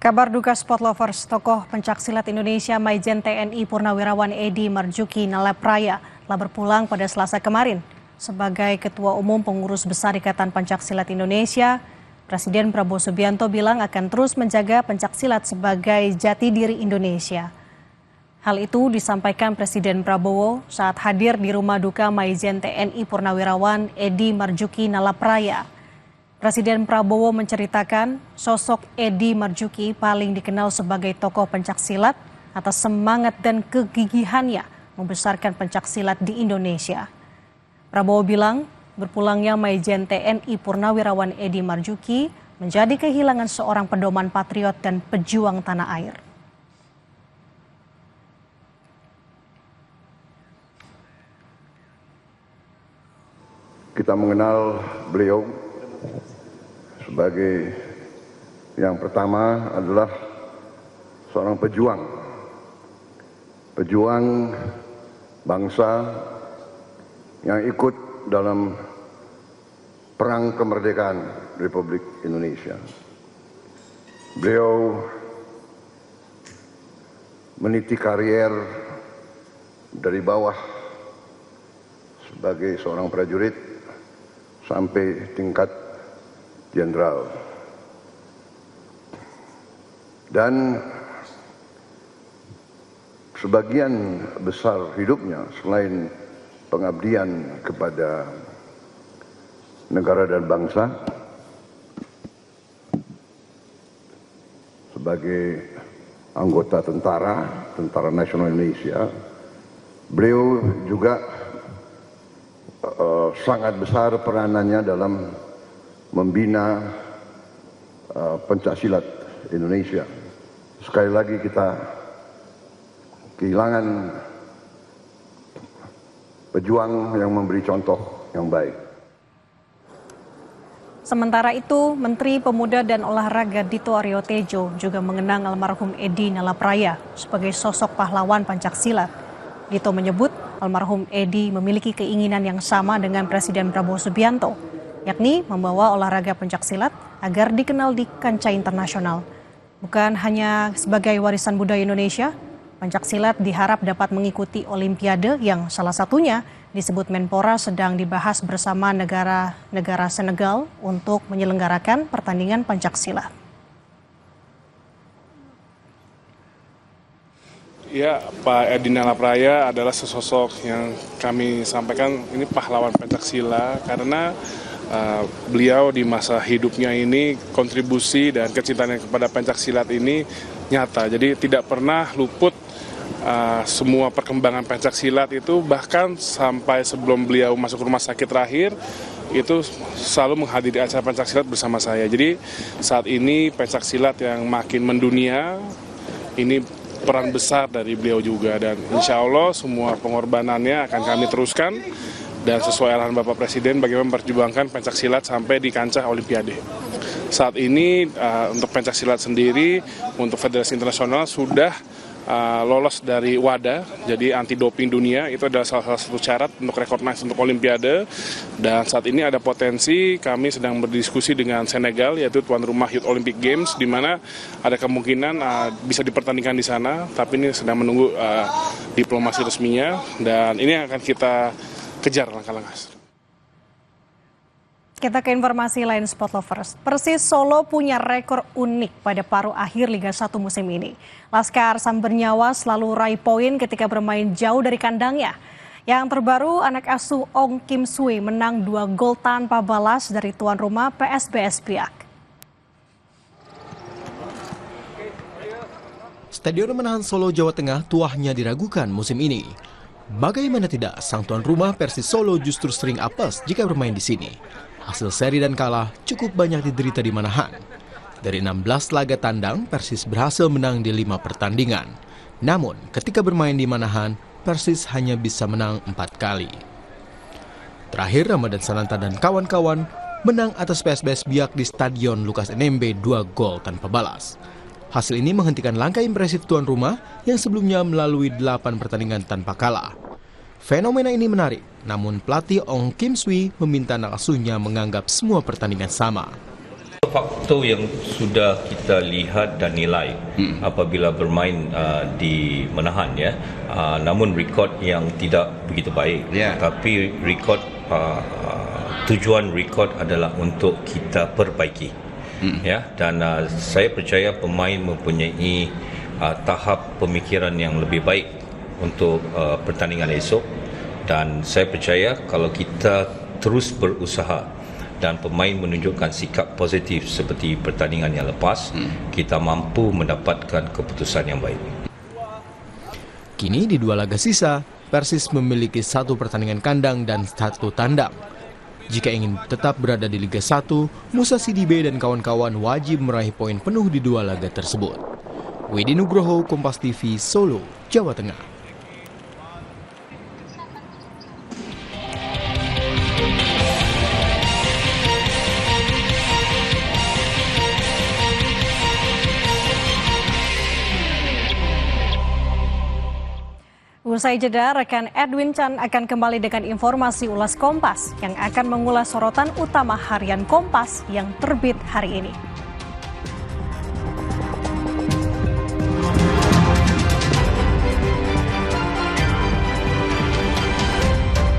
Kabar duka sport lovers, tokoh pencaksilat Indonesia Maijen TNI Purnawirawan Edi Marjuki Nalapraya telah berpulang pada Selasa kemarin. Sebagai Ketua Umum Pengurus Besar Ikatan Pencaksilat Indonesia, Presiden Prabowo Subianto bilang akan terus menjaga pencaksilat sebagai jati diri Indonesia. Hal itu disampaikan Presiden Prabowo saat hadir di rumah duka Maijen TNI Purnawirawan Edi Marjuki Nalapraya. Presiden Prabowo menceritakan sosok Edi Marjuki paling dikenal sebagai tokoh pencaksilat atas semangat dan kegigihannya membesarkan pencaksilat di Indonesia. Prabowo bilang berpulangnya Maijen TNI Purnawirawan Edi Marjuki menjadi kehilangan seorang pedoman patriot dan pejuang tanah air. Kita mengenal beliau sebagai yang pertama adalah seorang pejuang bangsa yang ikut dalam perang kemerdekaan Republik Indonesia. Beliau meniti karier dari bawah sebagai seorang prajurit sampai tingkat jenderal. Dan sebagian besar hidupnya selain pengabdian kepada negara dan bangsa, sebagai anggota Tentara Nasional Indonesia, beliau juga sangat besar peranannya dalam membina pencaksilat Indonesia. Sekali lagi kita kehilangan pejuang yang memberi contoh yang baik. Sementara itu, Menteri Pemuda dan Olahraga Dito Aryo Tejo juga mengenang almarhum Edi Nalapraya sebagai sosok pahlawan pencaksilat. Dito menyebut almarhum Edi memiliki keinginan yang sama dengan Presiden Prabowo Subianto, yakni membawa olahraga pencaksilat agar dikenal di kancah internasional. Bukan hanya sebagai warisan budaya Indonesia, pencaksilat diharap dapat mengikuti Olimpiade yang salah satunya disebut Menpora sedang dibahas bersama negara Senegal untuk menyelenggarakan pertandingan pencaksilat. Ya, Pak Edi Nalapraya adalah sosok yang kami sampaikan ini pahlawan pencaksilat karena beliau di masa hidupnya ini kontribusi dan kecintaannya kepada pencaksilat ini nyata. Jadi tidak pernah luput semua perkembangan pencaksilat itu, bahkan sampai sebelum beliau masuk rumah sakit terakhir itu selalu menghadiri acara pencaksilat bersama saya. Jadi saat ini pencaksilat yang makin mendunia ini peran besar dari beliau juga, dan insya Allah semua pengorbanannya akan kami teruskan dan sesuai arahan Bapak Presiden bagaimana memperjuangkan pencaksilat sampai di kancah Olimpiade. Saat ini untuk pencaksilat sendiri untuk Federasi Internasional sudah lolos dari WADA, jadi anti doping dunia, itu adalah salah satu syarat untuk recognize untuk Olimpiade. Dan saat ini ada potensi kami sedang berdiskusi dengan Senegal, yaitu tuan rumah Youth Olympic Games, di mana ada kemungkinan bisa dipertandingkan di sana, tapi ini sedang menunggu diplomasi resminya, dan ini akan kita kejar langkah-langkah. Kita ke informasi lain sport lovers. Persis Solo punya rekor unik pada paruh akhir Liga 1 musim ini. Laskar Sambernyawa selalu raih poin ketika bermain jauh dari kandangnya. Yang terbaru, anak asuh Ong Kim Sui menang 2 gol tanpa balas dari tuan rumah PSBS Biak. Stadion Manahan Solo, Jawa Tengah tuahnya diragukan musim ini. Bagaimana tidak, sang tuan rumah Persis Solo justru sering apes jika bermain di sini. Hasil seri dan kalah cukup banyak diderita di Manahan. Dari 16 laga tandang, Persis berhasil menang di 5 pertandingan. Namun, ketika bermain di Manahan, Persis hanya bisa menang 4 kali. Terakhir, Ramadan Sananta dan kawan-kawan menang atas PSBS Biak di Stadion Lukas NMB 2 gol tanpa balas. Hasil ini menghentikan langkah impresif tuan rumah yang sebelumnya melalui 8 pertandingan tanpa kalah. Fenomena ini menarik, namun pelatih Ong Kim Sui meminta anak asuhnya menganggap semua pertandingan sama. faktor yang sudah kita lihat dan nilai apabila bermain di Menahan, ya. Namun rekod yang tidak begitu baik. Tapi rekod tujuan rekod adalah untuk kita perbaiki. Ya, dan saya percaya pemain mempunyai tahap pemikiran yang lebih baik untuk pertandingan esok, dan saya percaya kalau kita terus berusaha dan pemain menunjukkan sikap positif seperti pertandingan yang lepas, kita mampu mendapatkan keputusan yang baik. Kini di 2 laga sisa, Persis memiliki 1 pertandingan kandang dan 1 tandang. Jika ingin tetap berada di Liga 1, Musa Sidibe dan kawan-kawan wajib meraih poin penuh di 2 laga tersebut. Wedi Nugroho, Kompas TV, Solo, Jawa Tengah. Usai jeda, rekan Edwin Chan akan kembali dengan informasi Ulas Kompas yang akan mengulas sorotan utama harian Kompas yang terbit hari ini.